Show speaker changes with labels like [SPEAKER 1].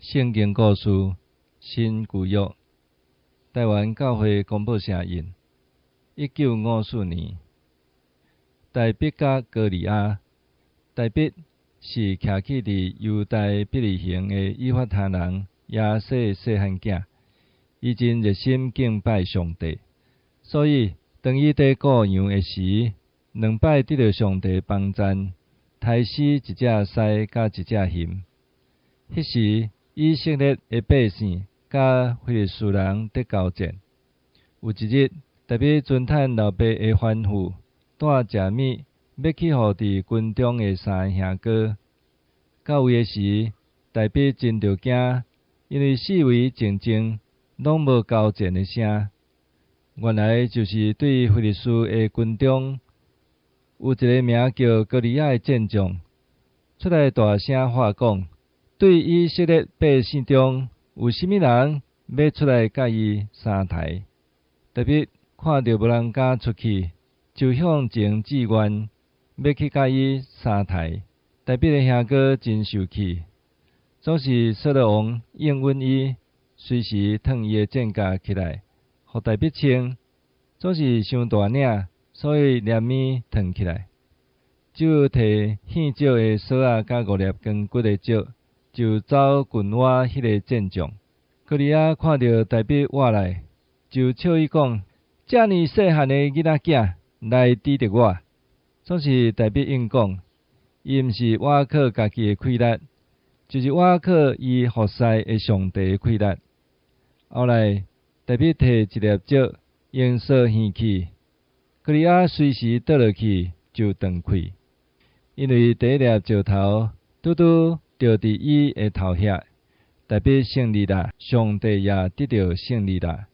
[SPEAKER 1] 圣经故事新旧约，台湾教会公报社印，1954年。大毕甲哥利亚，大毕是徛起伫犹大伯利恒的以法他人亚瑟细汉囝，伊真热心敬拜上帝，所以当伊伫过羊的时，两摆得到上帝帮赞，杀死一只狮甲一只熊。迄时以色列的百姓甲非利士人伫交战。有一日，大毕尊趁老爸的吩咐，带食米要去互伫军中的三个兄哥。到位的时，大毕真着惊，因为四围静静，拢无交战的声。原来就是对非利士的军中有一个名叫哥利亚的战将，出来大声话讲，对以色列百姓中有甚物人要出来甲伊相台。大毕看到无人敢出去，就向前志愿，要去甲伊相台。大毕的兄哥真受气，总是扫罗王应允伊，随时脱伊的剑架起来，互大毕穿。总是伤大领，所以连面脱起来，就摕献石的锁仔甲5粒光骨的石，就走近我迄个战将。哥利亚看到大毕活来，就笑伊讲：遮尔细汉的囡仔囝来抵着我。总是大毕应讲，伊毋是我靠家己的气力，就是我靠伊服侍的上帝的气力。后来大毕摕一粒石用锁掀起，哥利亚随时倒落去就断气，因为第一粒石头拄拄着伫伊的头遐。大毕胜利啦，上帝也得到胜利啦。